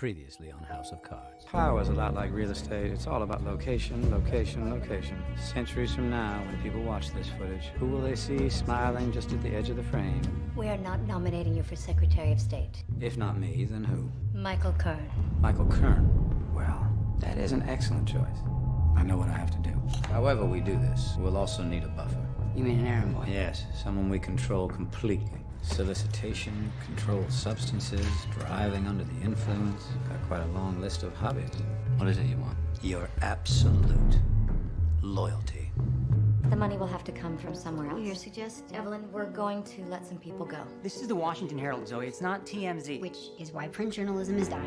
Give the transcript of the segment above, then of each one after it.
Previously on House of Cards. Power is a lot like real estate. It's all about location, location, location. Centuries from now, when people watch this footage, who will they see smiling just at the edge of the frame? We are not nominating you for Secretary of State. If not me, then who? Michael Kern. Michael Kern. Well, that is an excellent choice. I know what I have to do. However we do this, we'll also need a buffer. You mean an errand boy? Yes, someone we control completely. Solicitation, controlled substances, driving under the influence. Got quite a long list of hobbies. What is it you want? Your absolute loyalty. The money will have to come from somewhere else. You suggest, Evelyn, we're going to let some people go. This is the Washington Herald, Zoe. It's not TMZ. Which is why print journalism is dying.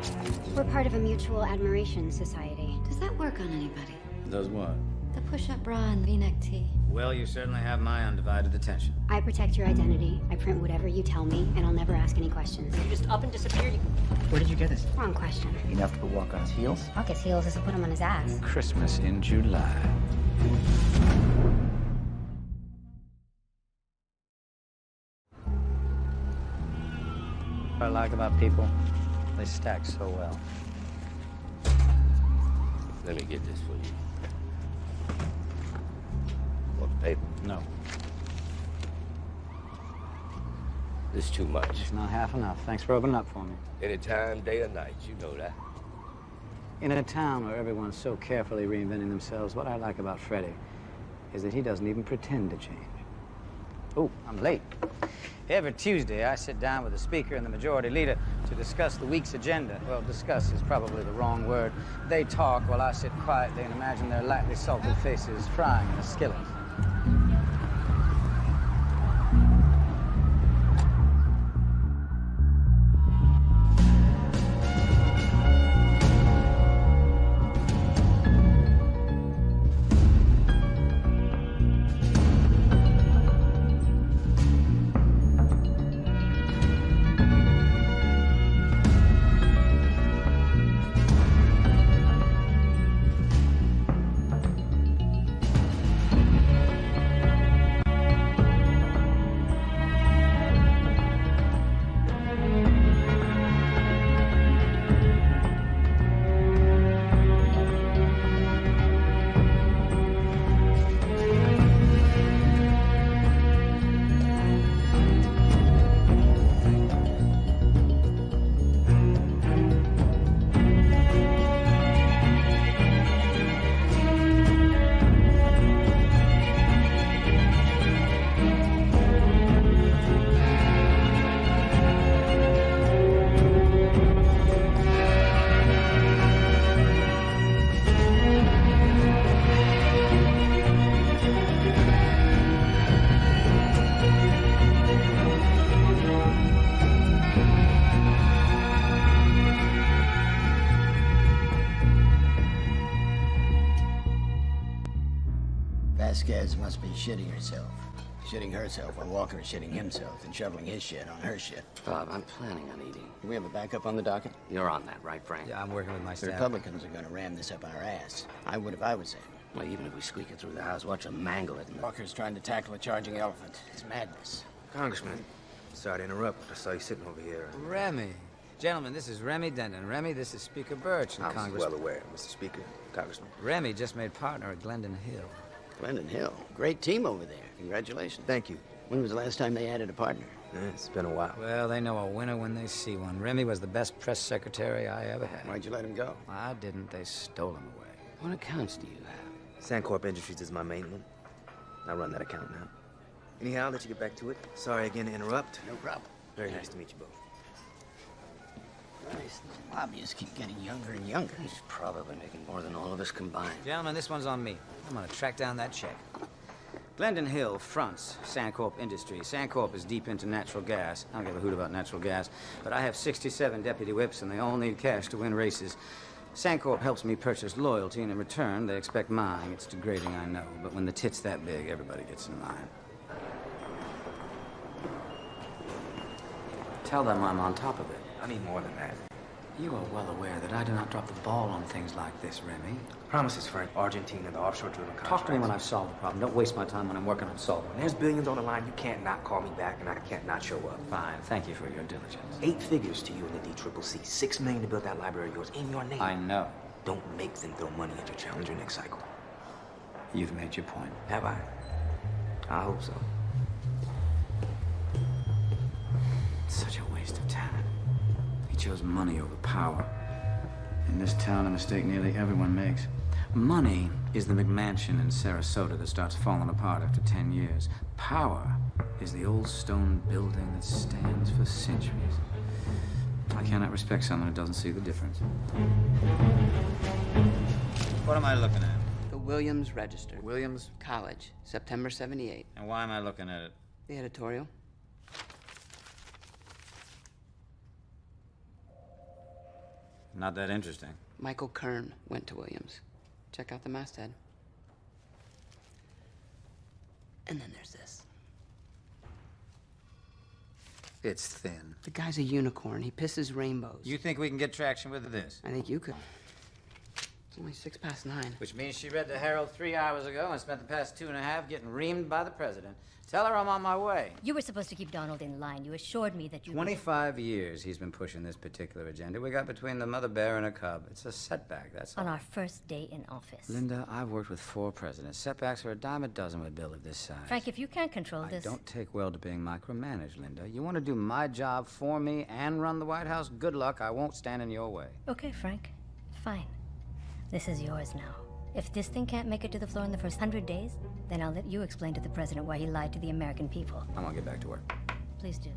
We're part of a mutual admiration society. Does that work on anybody? Does what? The push-up bra and V-neck tee. Well, you certainly have my undivided attention. I protect your identity. I print whatever you tell me, and I'll never ask any questions. You just up and disappeared. Where did you get this? Wrong question. Enough to walk on his heels? Walk his heels is to put him on his ass. Christmas in July. What I like about people, they stack so well. Let me get this for you. Want the paper? No, This is too much. it's not half enough. Thanks for opening up for me. Anytime, day or night, you know that. In a town where everyone's so carefully reinventing themselves, what I like about Freddie is that he doesn't even pretend to change. Oh, I'm late. Every Tuesday, I sit down with the speaker and the majority leader to discuss the week's agenda. Well, discuss is probably the wrong word. They talk while I sit quietly and imagine their lightly salted faces frying in a skillet. Vasquez must be shitting herself. Shitting herself while Walker is shitting himself and shoveling his shit on her shit. Bob, I'm planning on eating. Do we have a backup on the docket? You're on that, right, Frank? Yeah, I'm working with my The staff. Republicans are going to ram this up our ass. I would if I was them. Well, even if we squeak it through the house, watch them mangle it. Walker's trying to tackle a charging elephant. It's madness. Congressman, sorry to interrupt, but I saw you sitting over here. Remy. Gentlemen, this is Remy Denton. Remy, this is Speaker Birch and I'm Congressman. well aware, Mr. Speaker, Congressman. Remy just made partner at Glendon Hill. Glendon Hill. Great team over there. Congratulations. Thank you. When was the last time they added a partner? It's been a while. Well, they know a winner when they see one. Remy was the best press secretary I ever had. Why'd you let him go? I didn't. They stole him away. What accounts do you have? Sandcorp Industries is my main one. I run that account now. Anyhow, I'll let you get back to it. Sorry again to interrupt. No problem. Very nice to meet you both. Nice. The lobbyists keep getting younger and younger. He's probably making more than all of us combined. Gentlemen, this one's on me. I'm gonna track down that check. Glendon Hill fronts Sandcorp Industries. Sandcorp is deep into natural gas. I don't give a hoot about natural gas, but I have 67 deputy whips, and they all need cash to win races. Sandcorp helps me purchase loyalty, and in return, they expect mine. It's degrading, I know, but when the tit's that big, everybody gets in line. Tell them I'm on top of it. I need more than that. You are well aware that I do not drop the ball on things like this, Remy. Promises, Frank. Argentina, the offshore drilling contract. Talk to me when I've solved the problem. Don't waste my time when I'm working on solving When it. there's billions on the line, you can't not call me back, and I can't not show up. Fine. Thank you for your diligence. 8 figures to you in the DCCC. $6 million to build that library of yours in your name. I know. Don't make them throw money at your challenger next cycle. You've made your point. Have I? I hope so. Such a waste of talent. He chose money over power. In this town, a mistake nearly everyone makes. Money is the McMansion in Sarasota that starts falling apart after 10 years. Power is the old stone building that stands for centuries. I cannot respect someone who doesn't see the difference. What am I looking at? The Williams Register. Williams? College, September 78. And why am I looking at it? The editorial. Not that interesting. Michael Kern went to Williams. Check out the masthead. And then there's this. It's thin. The guy's a unicorn. He pisses rainbows. You think we can get traction with this? I think you could. It's only 9:06. Which means she read the Herald 3 hours ago and spent the past 2.5 getting reamed by the president. Tell her I'm on my way. You were supposed to keep Donald in line. You assured me that you 25 years he's been pushing this particular agenda. We got between the mother bear and her cub. It's a setback, that's all. on our first day in office. Linda, I've worked with 4 presidents. Setbacks are a dime a dozen with a bill of this size. Frank, if you can't control this... I don't take well to being micromanaged, Linda. You want to do my job for me and run the White House? Good luck. I won't stand in your way. Okay, Frank. Fine. This is yours now. If this thing can't make it to the floor in the first 100 days, then I'll let you explain to the president why he lied to the American people. I'm gonna get back to work. Please do.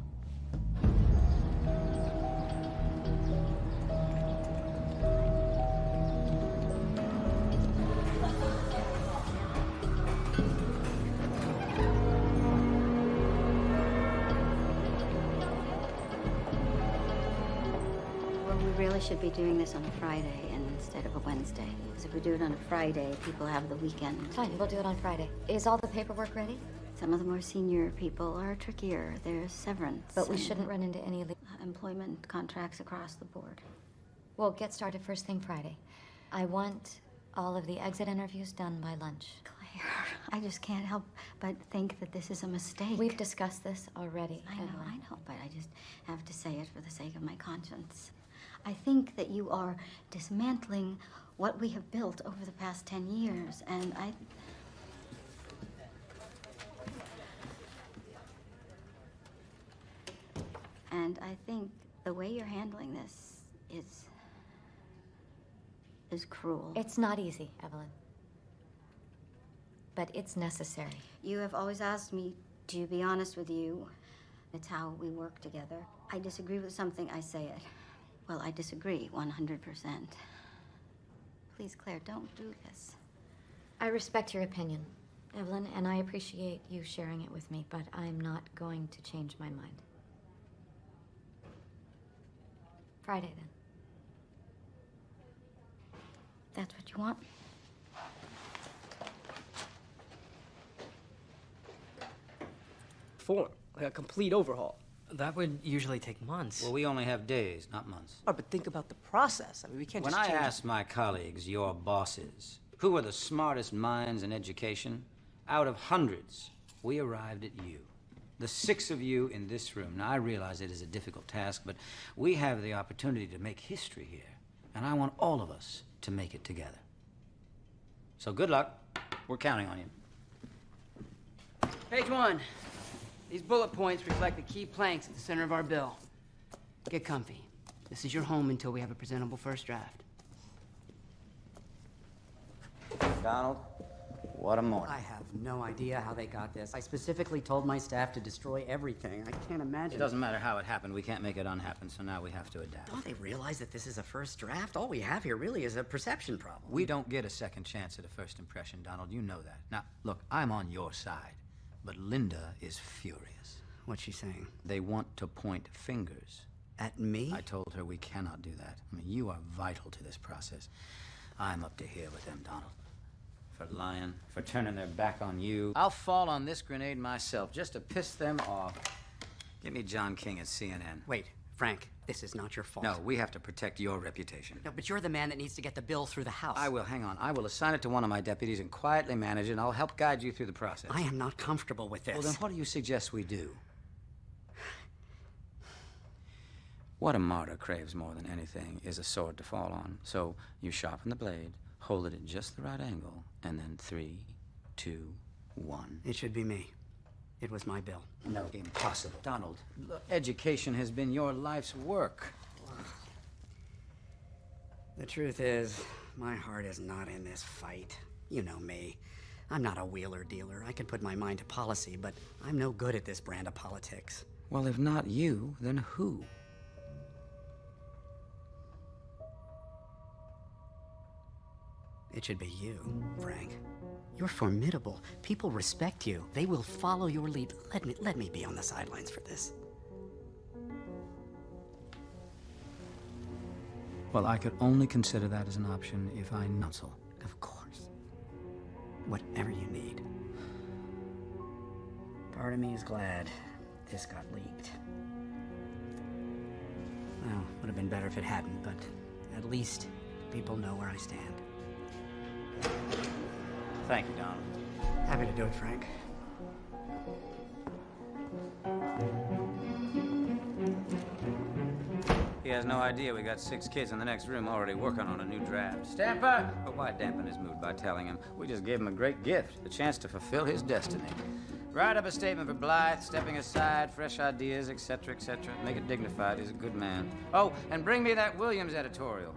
Well, we really should be doing this on a Friday instead of a Wednesday. Because if we do it on a Friday, people have the weekend. Fine, we'll do it on Friday. Is all the paperwork ready? Some of the more senior people are trickier. There's severance. But we and shouldn't run into any employment contracts across the board. We'll get started first thing Friday. I want all of the exit interviews done by lunch. Claire, I just can't help but think that this is a mistake. We've discussed this already. I know, but I just have to say it for the sake of my conscience. I think that you are dismantling what we have built over the past 10 years, and I think the way you're handling this is cruel. It's not easy, Evelyn. But it's necessary. You have always asked me to be honest with you. It's how we work together. I disagree with something, I say it. Well, I disagree 100%. Please, Claire, don't do this. I respect your opinion, Evelyn, and I appreciate you sharing it with me, but I'm not going to change my mind. Friday, then. That's what you want? Form, like a complete overhaul. That would usually take months. Well, we only have days, not months. Oh, but think about the process. I mean, we can't When just I change asked my colleagues, your bosses, who are the smartest minds in education, out of hundreds, we arrived at you. The 6 of you in this room. Now, I realize it is a difficult task, but we have the opportunity to make history here, and I want all of us to make it together. So good luck. We're counting on you. Page 1. These bullet points reflect the key planks at the center of our bill. Get comfy. This is your home until we have a presentable first draft. Donald, what a morning. I have no idea how they got this. I specifically told my staff to destroy everything. I can't imagine. It doesn't matter how it happened. We can't make it unhappen, so now we have to adapt. Don't they realize that this is a first draft? All we have here really is a perception problem. We don't get a second chance at a first impression, Donald. You know that. Now, look, I'm on your side, but Linda is furious. What's she saying? They want to point fingers. At me? I told her we cannot do that. I mean, you are vital to this process. I'm up to here with them, Donald. For lying, for turning their back on you. I'll fall on this grenade myself just to piss them off. Give me John King at CNN. Wait, Frank, this is not your fault. No, we have to protect your reputation. No, but you're the man that needs to get the bill through the House. I will, hang on. I will assign it to one of my deputies and quietly manage it, and I'll help guide you through the process. I am not comfortable with this. Well, then what do you suggest we do? What a martyr craves more than anything is a sword to fall on. So you sharpen the blade, hold it at just the right angle, and then 3, 2, 1. It should be me. It was my bill. No, impossible. Donald, look, education has been your life's work. The truth is, my heart is not in this fight. You know me. I'm not a wheeler dealer. I can put my mind to policy, but I'm no good at this brand of politics. Well, if not you, then who? It should be you, Frank. You're formidable. People respect you. They will follow your lead. Let me be on the sidelines for this. Well, I could only consider that as an option if I counsel. Of course. Whatever you need. Part of me is glad this got leaked. Well, would have been better if it hadn't, but at least people know where I stand. Thank you, Donald. Happy to do it, Frank. He has no idea we got 6 kids in the next room already working on a new draft. Stamper! But why dampen his mood by telling him? We just gave him a great gift, the chance to fulfill his destiny. Write up a statement for Blythe, stepping aside, fresh ideas, etc., etc. Make it dignified. He's a good man. Oh, and bring me that Williams editorial.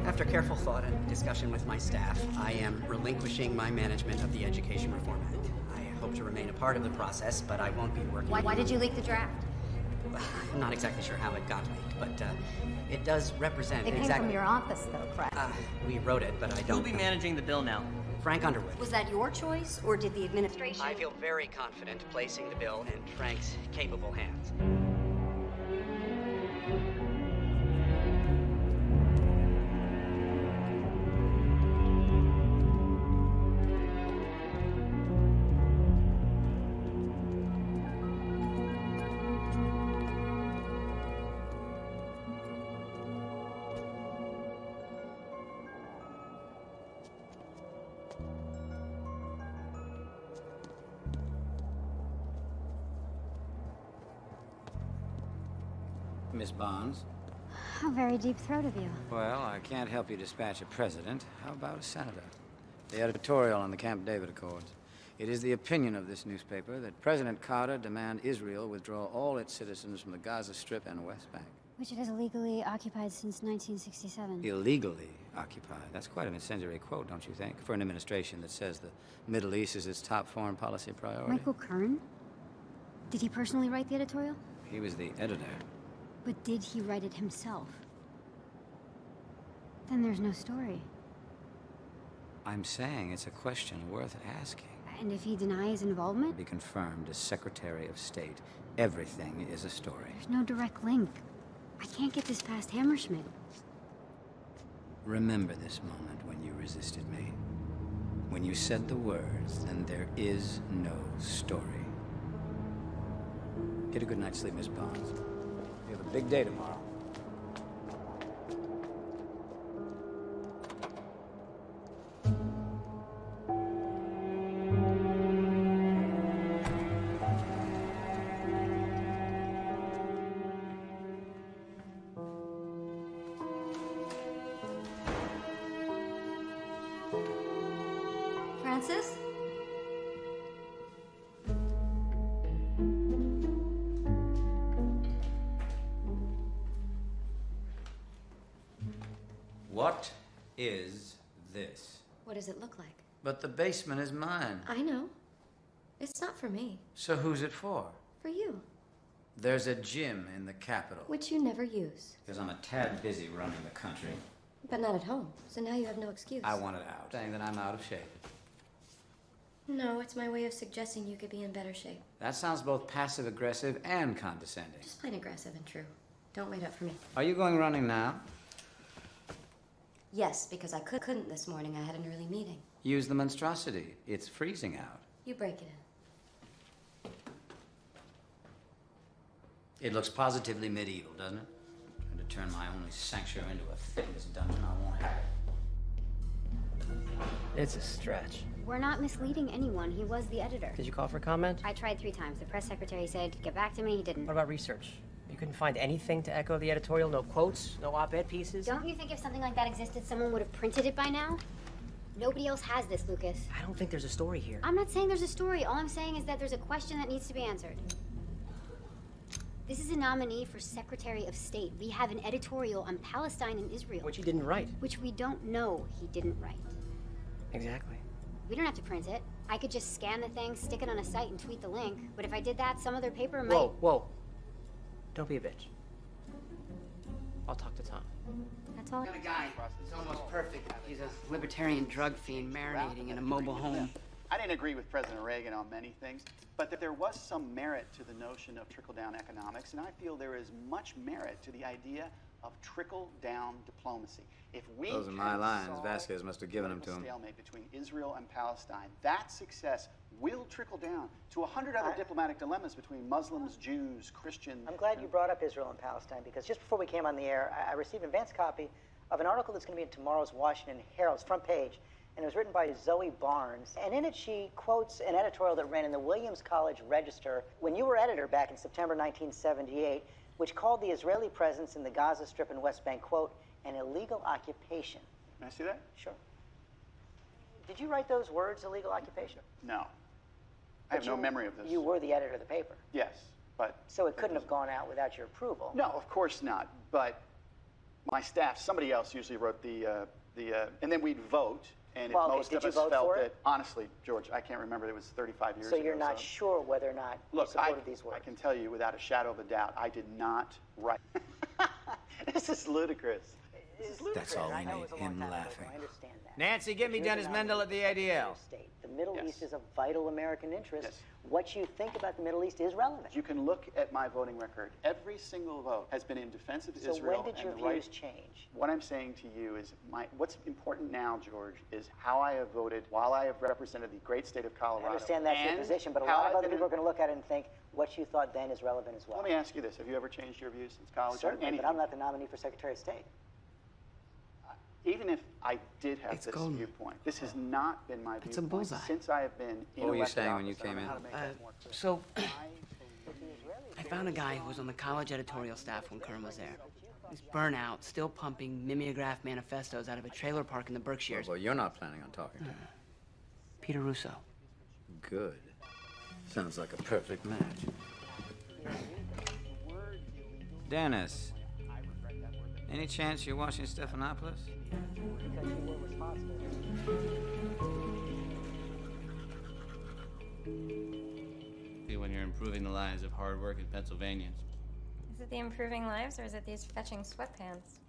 After careful thought and discussion with my staff, I am relinquishing my management of the Education Reform Act. I hope to remain a part of the process, but I won't be working... Why did you leak the draft? I'm not exactly sure how it got leaked, but it does represent It came from your office, though, correct? We wrote it, but I don't... Who'll be managing the bill now? Frank Underwood. Was that your choice, or did the administration... I feel very confident placing the bill in Frank's capable hands. Miss Bonds? How very deep-throat of you. Well, I can't help you dispatch a president. How about a senator? The editorial on the Camp David Accords. It is the opinion of this newspaper that President Carter demand Israel withdraw all its citizens from the Gaza Strip and West Bank. Which it has illegally occupied since 1967. Illegally occupied. That's quite an incendiary quote, don't you think? For an administration that says the Middle East is its top foreign policy priority. Michael Kern? Did he personally write the editorial? He was the editor. But did he write it himself? Then there's no story. I'm saying it's a question worth asking. And if he denies involvement? Be confirmed as Secretary of State. Everything is a story. There's no direct link. I can't get this past Hammerschmidt. Remember this moment when you resisted me. When you said the words, then there is no story. Get a good night's sleep, Miss Bonds. You have a big day tomorrow. Francis? What is this? What does it look like? But the basement is mine. I know. It's not for me. So who's it for? For you. There's a gym in the Capitol. Which you never use. Because I'm a tad busy running the country. But not at home. So now you have no excuse. I want it out. Saying that I'm out of shape. No, it's my way of suggesting you could be in better shape. That sounds both passive-aggressive and condescending. Just plain aggressive and true. Don't wait up for me. Are you going running now? Yes, because I couldn't this morning. I had an early meeting. Use the monstrosity. It's freezing out. You break it in. It looks positively medieval, doesn't it? Trying to turn my only sanctuary into a fitness dungeon. I won't have it. It's a stretch. We're not misleading anyone. He was the editor. Did you call for comment? I tried 3 times. The press secretary said, get back to me. He didn't. What about research? You couldn't find anything to echo the editorial? No quotes? No op-ed pieces? Don't you think if something like that existed, someone would have printed it by now? Nobody else has this, Lucas. I don't think there's a story here. I'm not saying there's a story. All I'm saying is that there's a question that needs to be answered. This is a nominee for Secretary of State. We have an editorial on Palestine and Israel. Which he didn't write. Which we don't know he didn't write. Exactly. We don't have to print it. I could just scan the thing, stick it on a site, and tweet the link. But if I did that, some other paper might... Whoa. Don't be a bitch. I'll talk to Tom. That's all. Got a guy. He's almost perfect. He's a libertarian drug fiend marinating in a mobile home. I didn't agree with President Reagan on many things, but that there was some merit to the notion of trickle-down economics, and I feel there is much merit to the idea of trickle-down diplomacy. If we Those are my lines. Vasquez must have given them to him. Stalemate between Israel and Palestine, that success will trickle down to 100 other diplomatic dilemmas between Muslims, Jews, Christians. I'm glad you brought up Israel and Palestine, because just before we came on the air, I received an advance copy of an article that's going to be in tomorrow's Washington Herald's front page, and it was written by Zoe Barnes. And in it, she quotes an editorial that ran in the Williams College Register when you were editor back in September 1978, which called the Israeli presence in the Gaza Strip and West Bank, quote, an illegal occupation. Can I see that? Sure. Did you write those words, illegal occupation? No. I have no memory of this. You were the editor of the paper. Yes, but... So it couldn't have gone out without your approval. No, of course not. But my staff, somebody else usually wrote and then we'd vote, and Well, okay, most did of you us vote felt for that, it? honestly, George, I can't remember, it was 35 years So ago. you're not sure whether or not you Look, supported these words? I can tell you without a shadow of a doubt, I did not write. This is ludicrous. That's all we need, him laughing. I understand that. Nancy, get me Dennis Mendel at the ADL. The Middle East is of vital American interest. Yes. What you think about the Middle East is relevant. You can look at my voting record. Every single vote has been in defense of Israel. So when did your views change? What I'm saying to you is, what's important now, George, is how I have voted while I have represented the great state of Colorado. I understand that's your position, but a lot of other people are going to look at it and think what you thought then is relevant as well. Let me ask you this. Have you ever changed your views since college? Certainly, but I'm not the nominee for Secretary of State. Even if I did have this viewpoint, this has not been my viewpoint a bullseye. Since I have been in What were you saying when you came in? So, I found a guy who was on the college editorial staff when Kern was there. He's burnout, still pumping mimeograph manifestos out of a trailer park in the Berkshires. Well, you're not planning on talking to him. Peter Russo. Good. Sounds like a perfect match. Dennis, any chance you're watching Stephanopoulos? Because you were responsible. When you're improving the lives of hard-working Pennsylvanians. Is it the improving lives, or is it these fetching sweatpants?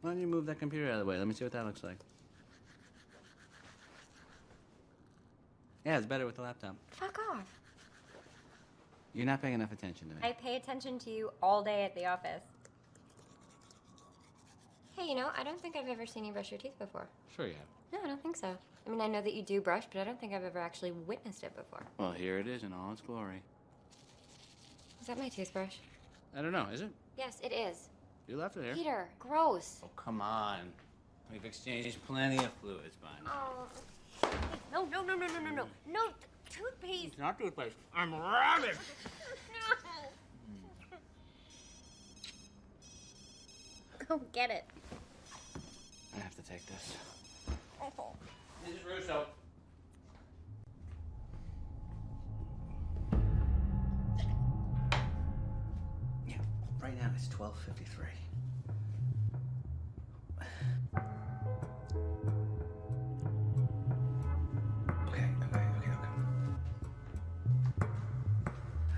Why don't you move that computer out of the way? Let me see what that looks like. Yeah, it's better with the laptop. Fuck off. You're not paying enough attention to me. I pay attention to you all day at the office. Hey, you know, I don't think I've ever seen you brush your teeth before. Sure you have. No, I don't think so. I mean, I know that you do brush, but I don't think I've ever actually witnessed it before. Well, here it is in all its glory. Is that my toothbrush? I don't know, is it? Yes, it is. You left it here. Peter, gross. Oh, come on. We've exchanged plenty of fluids by now. Oh. No, no, no, no, no, no, no. No, toothpaste. It's not toothpaste. I'm rabid. No. Go get it. I have to take this. Oh. Mrs. Russo. Yeah, right now it's 12:53. Okay.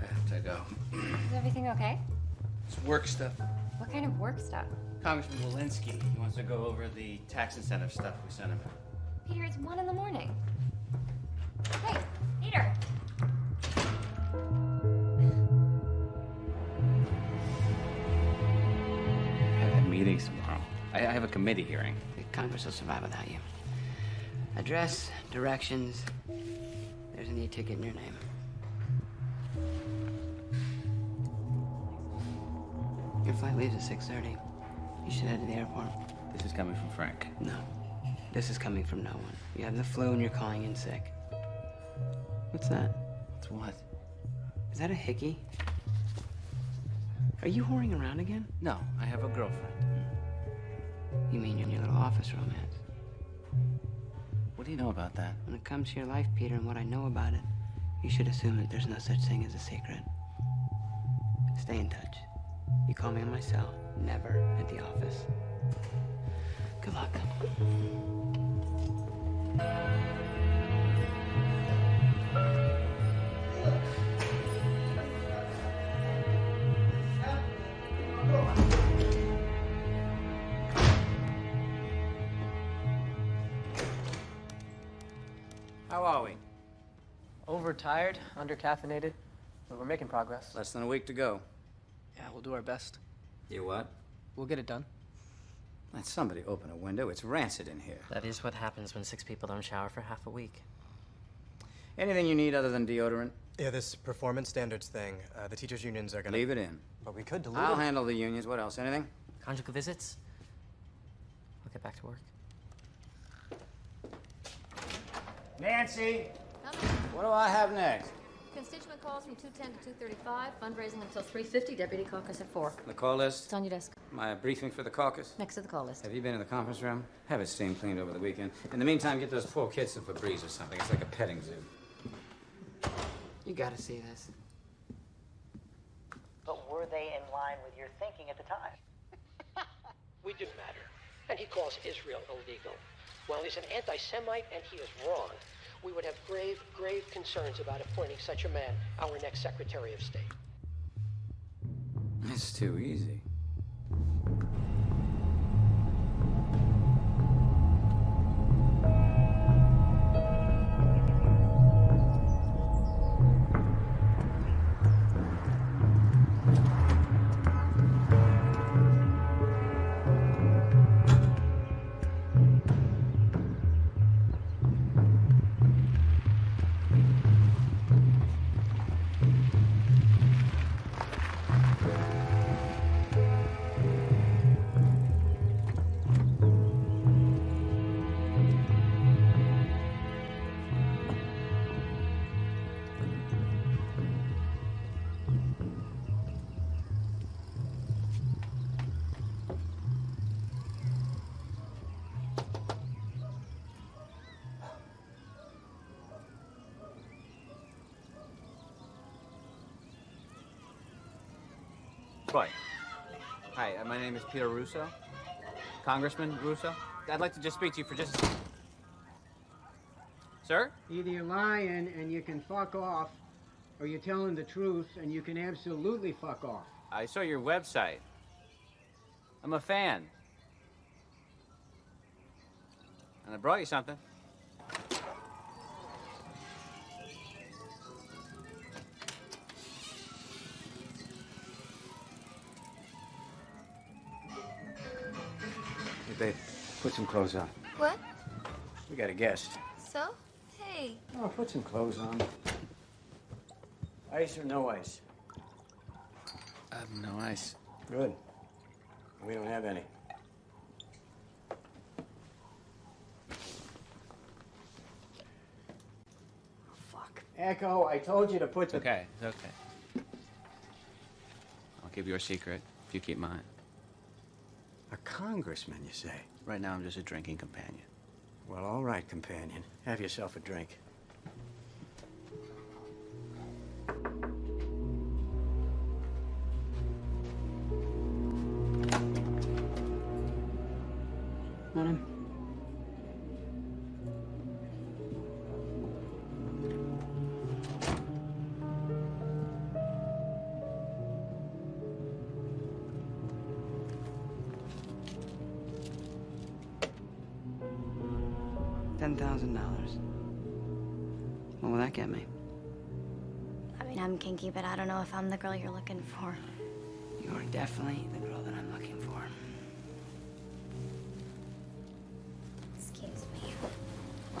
I have to go. Is everything okay? It's work stuff. What kind of work stuff? Congressman Walensky, he wants to go over the tax incentive stuff we sent him. Peter, it's 1 a.m. Hey, Peter! I have meetings tomorrow. I have a committee hearing. The Congress will survive without you. Address, directions. There's an e-ticket in your name. Your flight leaves at 6:30. You should head to the airport. This is coming from Frank. No. This is coming from no one. You have the flu and you're calling in sick. What's that? It's what? Is that a hickey? Are you whoring around again? No, I have a girlfriend. You mean your little office romance? What do you know about that? When it comes to your life, Peter, and what I know about it, you should assume that there's no such thing as a secret. Stay in touch. You call me on my cell, never at the office. Good luck. How are we? Overtired, undercaffeinated, but we're making progress. Less than a week to go. Yeah, we'll do our best. You what? We'll get it done. Let somebody open a window. It's rancid in here. That is what happens when 6 people don't shower for half a week. Anything you need other than deodorant? Yeah, this performance standards thing. The teachers' unions are gonna... Leave it in. But we could dilute I'll it. handle the unions. What else? Anything? Conjugal visits? I'll get back to work. Nancy! What do I have next? Constituent calls from 2:10 to 2:35. Fundraising until 3:50. Deputy caucus at 4. The call list? It's on your desk. My briefing for the caucus? Next to the call list. Have you been in the conference room? Have it steam cleaned over the weekend. In the meantime, get those poor kids some Febreze or something. It's like a petting zoo. You gotta see this. But were they in line with your thinking at the time? We do matter. And he calls Israel illegal. Well, he's an anti-Semite and he is wrong. We would have grave, grave concerns about appointing such a man our next Secretary of State. It's too easy. Right. Hi, my name is Peter Russo. Congressman Russo. I'd like to just speak to you for just a second. Sir? Either you're lying and you can fuck off, or you're telling the truth and you can absolutely fuck off. I saw your website. I'm a fan. And I brought you something. Hey, babe, put some clothes on. What? We got a guest. So? Hey. Oh, put some clothes on. Ice or no ice? No ice. Good. We don't have any. Fuck. Echo, I told you to put It's okay. It's okay. I'll keep your secret if you keep mine. A congressman, you say? Right now, I'm just a drinking companion. Well, all right, companion. Have yourself a drink. Morning. $10,000. What will that get me? I mean, I'm kinky, but I don't know if I'm the girl you're looking for. You are definitely the girl that I'm looking for. Excuse me.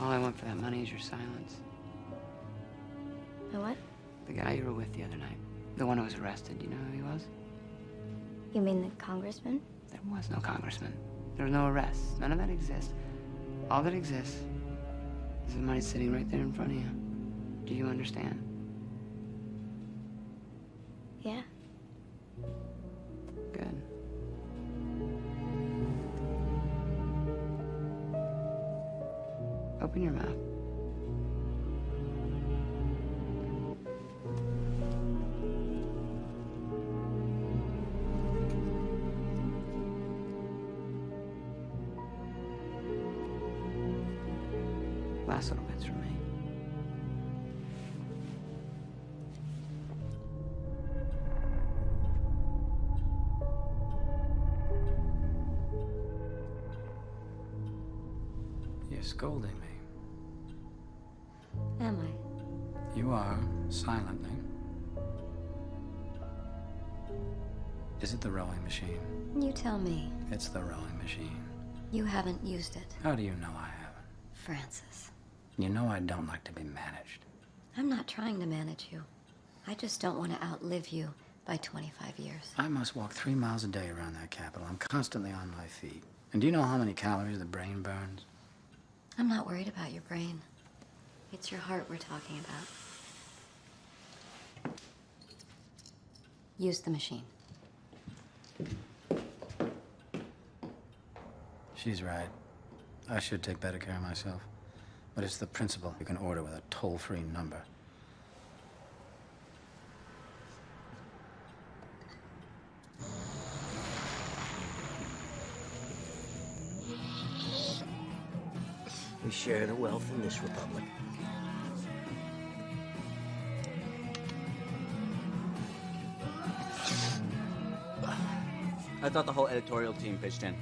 All I want for that money is your silence. The what? The guy you were with the other night. The one who was arrested. Do you know who he was? You mean the congressman? There was no congressman. There was no arrests. None of that exists. All that exists is the money sitting right there in front of you. Do you understand? Yeah. Good. Open your mouth. Last little bits from me. You're scolding me. Am I? You are, silently. Is it the rowing machine? You tell me. It's the rowing machine. You haven't used it. How do you know I haven't? Francis. You know I don't like to be managed. I'm not trying to manage you. I just don't want to outlive you by 25 years. I must walk 3 miles a day around that Capitol. I'm constantly on my feet. And do you know how many calories the brain burns? I'm not worried about your brain. It's your heart we're talking about. Use the machine. She's right. I should take better care of myself. But it's the principle you can order with a toll-free number. We share the wealth in this republic. I thought the whole editorial team pitched in.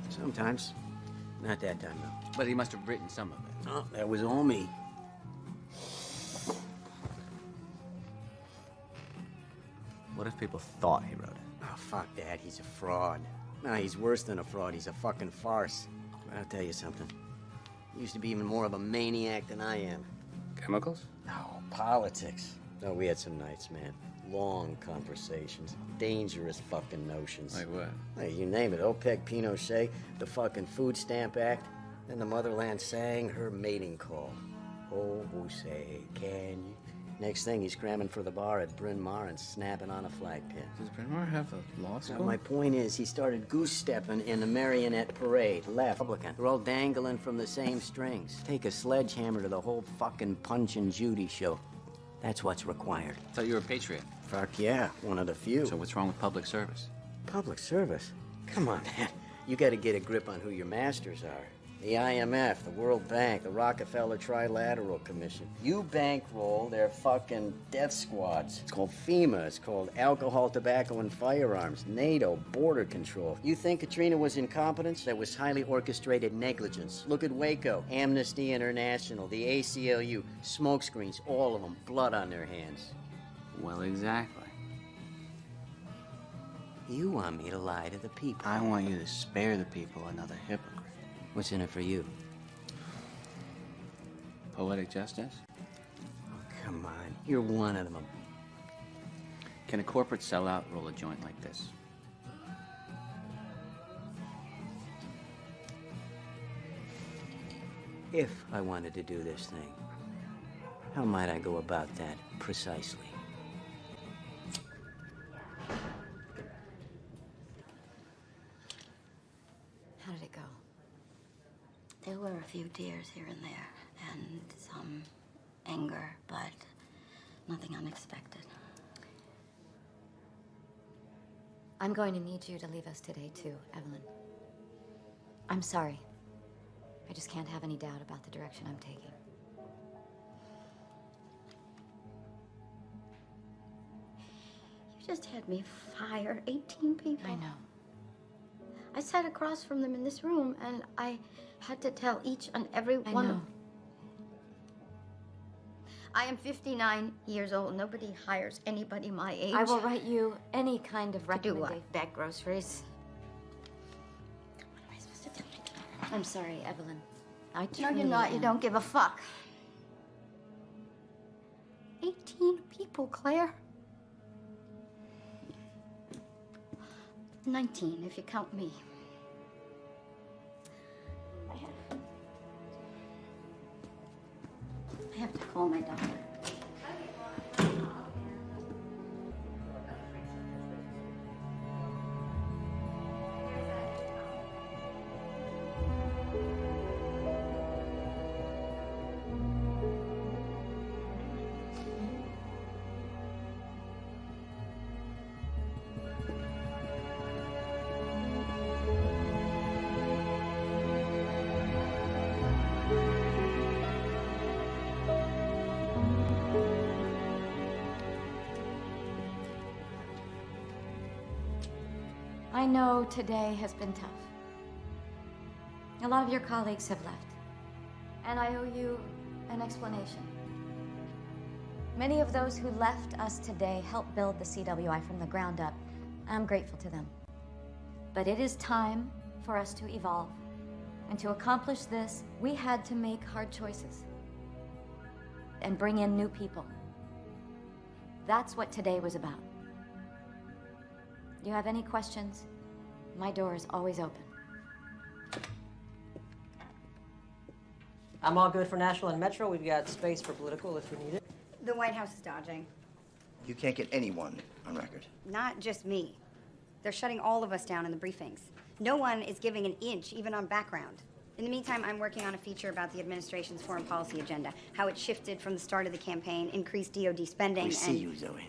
Sometimes. Not that time, though. But he must have written some of it. Oh, that was all me. What if people thought he wrote it? Oh, fuck that. He's a fraud. No, he's worse than a fraud. He's a fucking farce. But I'll tell you something. He used to be even more of a maniac than I am. Chemicals? No, politics. No, we had some nights, man. Long conversations. Dangerous fucking notions. Like what? Hey, you name it. OPEC, Pinochet, the fucking Food Stamp Act. Then the motherland sang her mating call. Oh, who say, can you? Next thing, he's cramming for the bar at Bryn Mawr and snapping on a flag pin. Does Bryn Mawr have a law school? Now, my point is, he started goose-stepping in the Marionette Parade. Left. Republican. They're all dangling from the same strings. Take a sledgehammer to the whole fucking Punch and Judy show. That's what's required. I thought you were a patriot. Fuck yeah, one of the few. So what's wrong with public service? Public service? Come on, man. You gotta get a grip on who your masters are. The IMF, the World Bank, the Rockefeller Trilateral Commission. You bankroll their fucking death squads. It's called FEMA. It's called Alcohol, Tobacco, and Firearms. NATO, Border Control. You think Katrina was incompetence? That was highly orchestrated negligence. Look at Waco, Amnesty International, the ACLU, smokescreens, all of them, blood on their hands. Well, exactly. You want me to lie to the people. I want you to spare the people another hypocrite. What's in it for you? Poetic justice? Oh, come on. You're one of them. Can a corporate sellout roll a joint like this? If I wanted to do this thing, how might I go about that precisely? How did it go? There were a few tears here and there, and some anger, but nothing unexpected. I'm going to need you to leave us today, too, Evelyn. I'm sorry. I just can't have any doubt about the direction I'm taking. You just had me fire 18 people. I know. I sat across from them in this room, and I had to tell each and every one of them. I am 59 years old. Nobody hires anybody my age. I will write you any kind of To do recommendation. what? Bag groceries? I'm sorry, Evelyn. I No, truly you're not. You am. don't give a fuck. 18 people, Claire. 19, if you count me. I have to call my doctor. I know today has been tough. A lot of your colleagues have left, and I owe you an explanation. Many of those who left us today helped build the CWI from the ground up. I'm grateful to them. But it is time for us to evolve. And to accomplish this, we had to make hard choices and bring in new people. That's what today was about. You have any questions? My door is always open. I'm all good for national and metro. We've got space for political if we need it. The White House is dodging. You can't get anyone on record. Not just me. They're shutting all of us down in the briefings. No one is giving an inch, even on background. In the meantime, I'm working on a feature about the administration's foreign policy agenda, how it shifted from the start of the campaign, increased DoD spending, We see you, Zoe.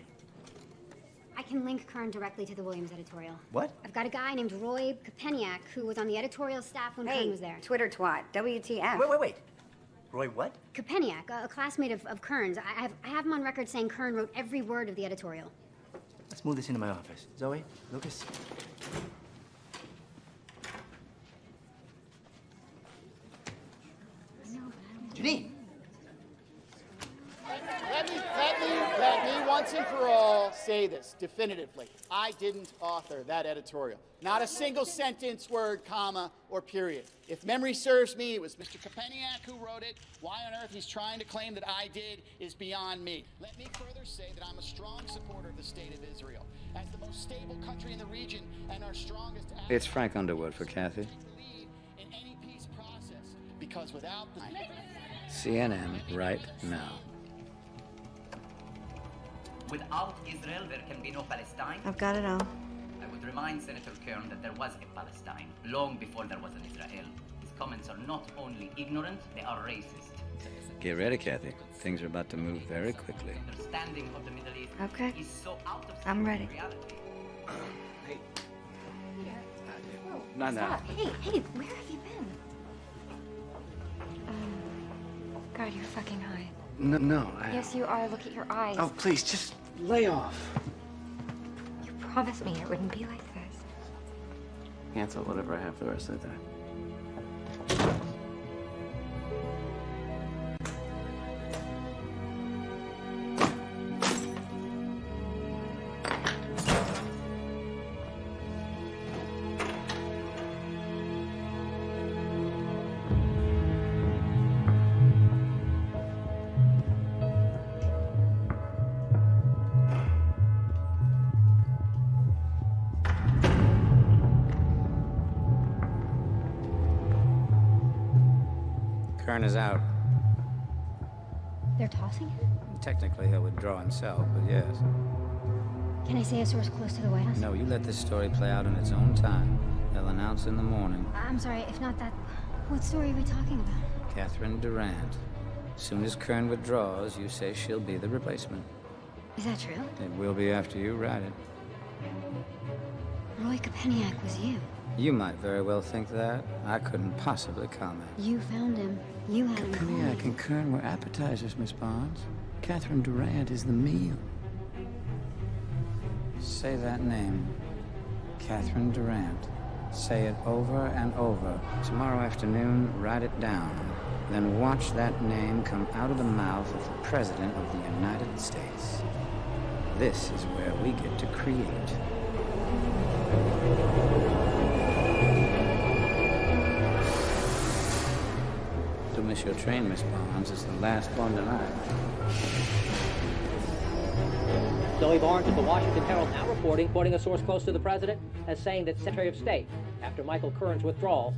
I can link Kern directly to the Williams editorial. What? I've got a guy named Roy Kopeniak who was on the editorial staff when Kern was there. Twitter twat, WTF. Wait. Roy what? Kopeniak, a classmate of Kern's. I have him on record saying Kern wrote every word of the editorial. Let's move this into my office. Zoe, Lucas. Janine! Let me once and for all say this definitively. I didn't author that editorial. Not a single sentence, word, comma, or period. If memory serves me, it was Mr. Kopeniak who wrote it. Why on earth he's trying to claim that I did is beyond me. Let me further say that I'm a strong supporter of the state of Israel as the most stable country in the region and our strongest ally. It's Frank Underwood for Kathy. In any peace process, because without the CNN right now. Without Israel, there can be no Palestine. I've got it all. I would remind Senator Kern that there was a Palestine long before there was an Israel. His comments are not only ignorant, they are racist. Get ready, Kathy. Things are about to move very quickly. Understanding of the Middle East Okay. is so out of I'm ready. reality. Hey. Not now. Stop. Hey, where have you been? God, you're fucking high. No, Yes, you are. Look at your eyes. Oh, please, just lay off. You promised me it wouldn't be like this. Cancel whatever I have for the rest of the time. Kern is out. They're tossing him? Technically, he'll withdraw himself, but yes. Can I say a source close to the White House? No, you let this story play out in its own time. They'll announce in the morning. I'm sorry, if not that, what story are we talking about? Catherine Durant. As soon as Kern withdraws, you say she'll be the replacement. Is that true? It will be after you write it. Roy Kopeniak was you. You might very well think that. I couldn't possibly comment. You found him. You had him. Kopeniak and Kern were appetizers, Miss Barnes. Catherine Durant is the meal. Say that name. Catherine Durant. Say it over and over. Tomorrow afternoon, write it down. Then watch that name come out of the mouth of the President of the United States. This is where we get to create. Don't miss your train, Miss Barnes. It's the last one tonight. Zoe Barnes of the Washington Herald now reporting, quoting a source close to the president, as saying that Secretary of State, after Michael Kern's withdrawal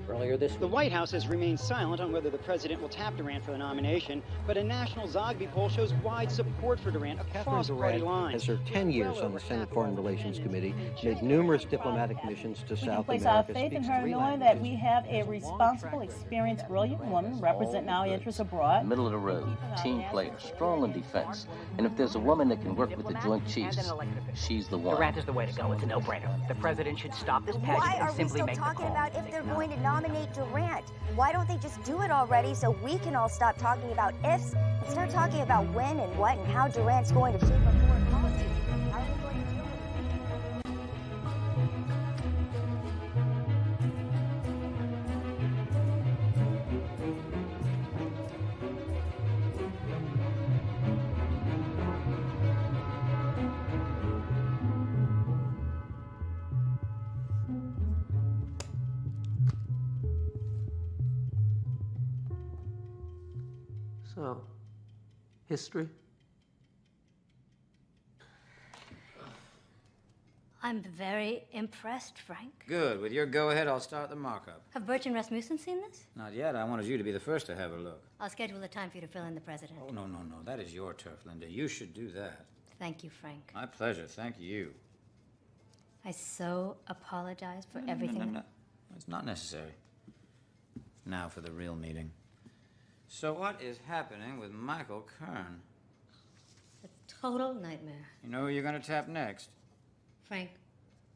earlier this week. The White House has remained silent on whether the president will tap Durant for the nomination, but a national Zogby poll shows wide support for Durant across party lines. Has served 10 years on the Senate Foreign Relations Committee, made numerous diplomatic missions to South place America. our faith in speaks her, three knowing that we have a responsible, experienced, brilliant woman representing our interests abroad. Middle of the road, team player, strong in defense. And if there's a woman that can work with the Joint Chiefs, she's the one. Durant is the way to go. It's a no-brainer. The president should stop this pageant Why and are we simply still make the talking call. about if they're going to nominate Durant? Why don't they just do it already so we can all stop talking about ifs and start talking about when and what and how Durant's going to shape our foreign policy? How are we going to deal with it? So, history? I'm very impressed, Frank. Good. With your go-ahead, I'll start the markup. Have Birch and Rasmussen seen this? Not yet. I wanted you to be the first to have a look. I'll schedule a time for you to fill in the president. Oh, no. That is your turf, Linda. You should do that. Thank you, Frank. My pleasure. Thank you. I so apologize for everything. No. It's not necessary. Now for the real meeting. So what is happening with Michael Kern? A total nightmare. You know who you're going to tap next? Frank,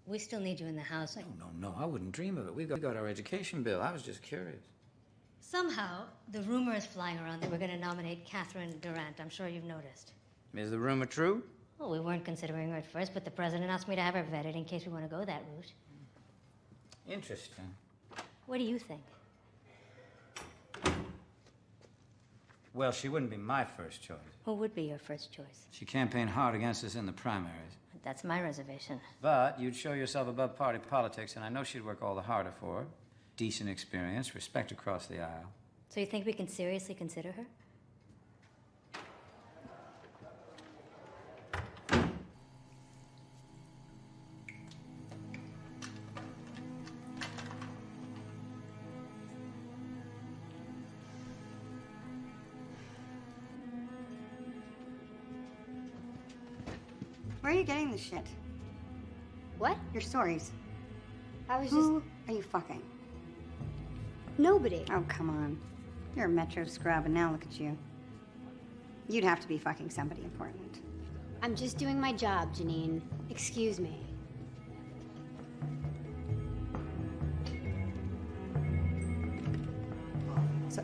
we still need you in the House. No. I wouldn't dream of it. We've got our education bill. I was just curious. Somehow, the rumor is flying around that we're going to nominate Catherine Durant. I'm sure you've noticed. Is the rumor true? Well, we weren't considering her at first, but the president asked me to have her vetted in case we want to go that route. Interesting. What do you think? Well, she wouldn't be my first choice. Who would be your first choice? She campaigned hard against us in the primaries. That's my reservation. But you'd show yourself above party politics, and I know she'd work all the harder for her. Decent experience, respect across the aisle. So you think we can seriously consider her? Where are you getting this shit? What? Your stories. I was Who are you fucking? Nobody. Oh, come on. You're a Metro scrub, and now look at you. You'd have to be fucking somebody important. I'm just doing my job, Janine. Excuse me. So,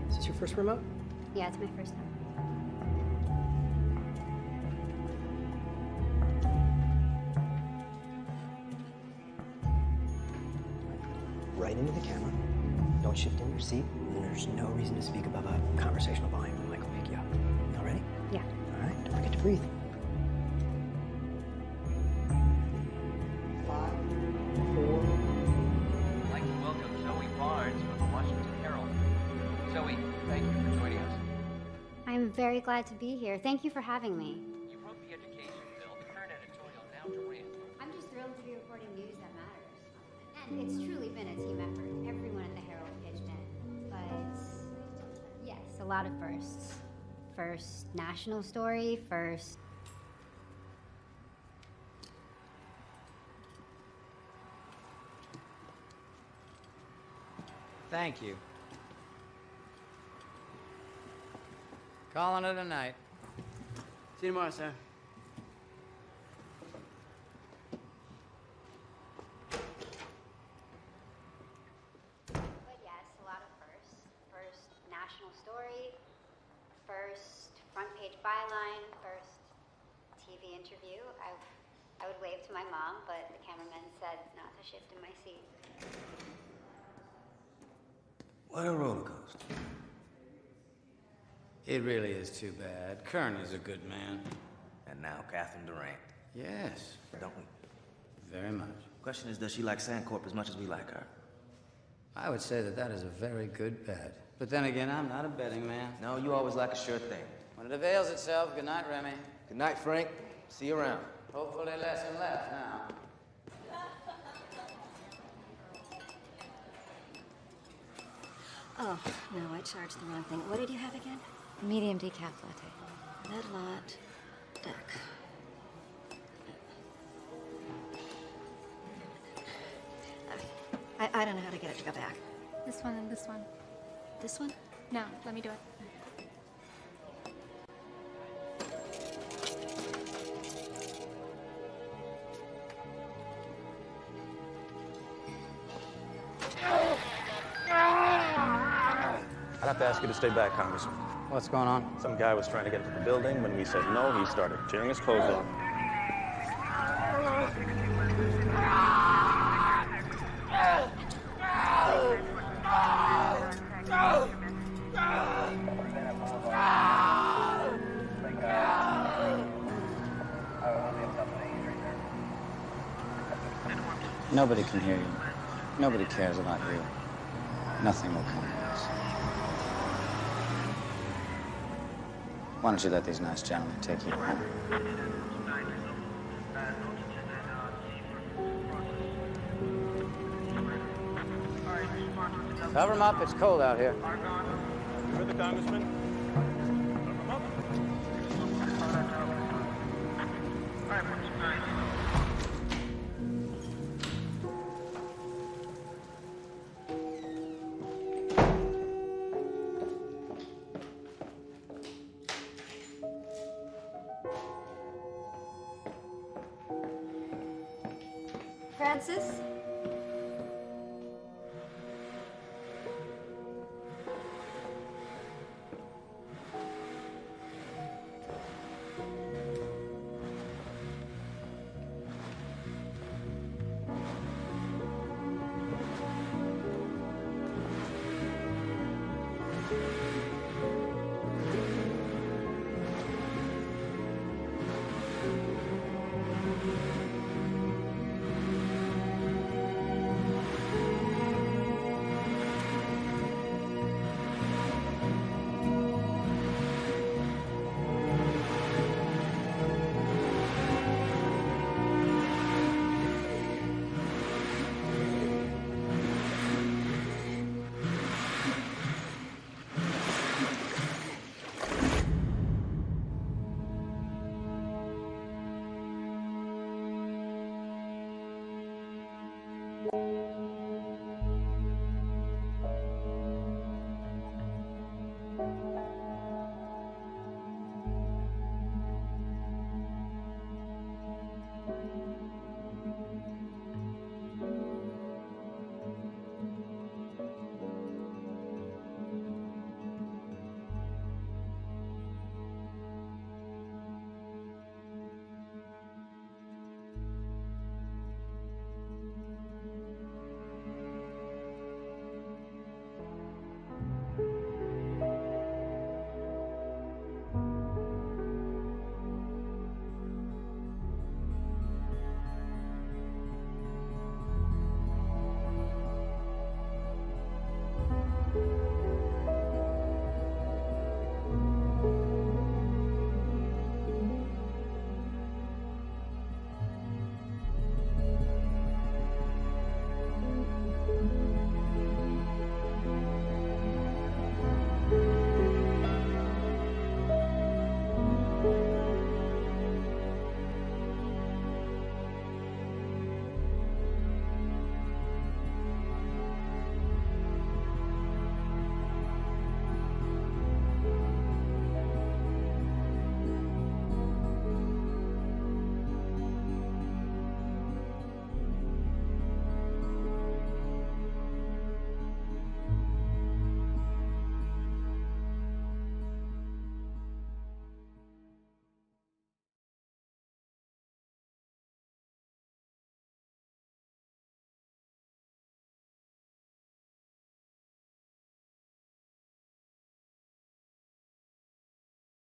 is this your first remote? Yeah, it's my first time. Right into the camera. Don't shift in your seat. And there's no reason to speak above a conversational volume. Mike will pick you up. All ready? Yeah. All right. Don't forget to breathe. 5, 4. I'd like to welcome Zoe Barnes from the Washington Herald. Zoe, thank you for joining us. I'm very glad to be here. Thank you for having me. You wrote the education bill, the current editorial, now Durant. I'm just thrilled to be reporting news that matters. And it's truly been a team effort. Everyone at the Herald pitched in. But yes, a lot of firsts. First national story, first. Thank you. Calling it a night. See you tomorrow, sir. But yes, a lot of firsts. First national story, first front page byline, first TV interview. I would wave to my mom, but the cameraman said not to shift in my seat. What a roller coaster. It really is too bad. Kern is a good man. And now Catherine Durant. Yes. Don't we? Very much. Question is, does she like Sandcorp as much as we like her? I would say that is a very good bet. But then again, I'm not a betting man. No, you always like a sure thing. When it avails itself, good night, Remy. Good night, Frank. See you around. Hopefully less and less now. Oh, no, I charged the wrong thing. What did you have again? Medium decaf latte. Red lot, deck. I don't know how to get it to go back. This one and this one. This one? No, let me do it. I'd have to ask you to stay back, Congressman. What's going on? Some guy was trying to get into the building. When we said no, he started tearing his clothes off. Nobody can hear you. Nobody cares about you. Nothing will come of this. Why don't you let these nice gentlemen take you home? Cover them up. It's cold out here. You heard the Congressman? Cover him up. Francis?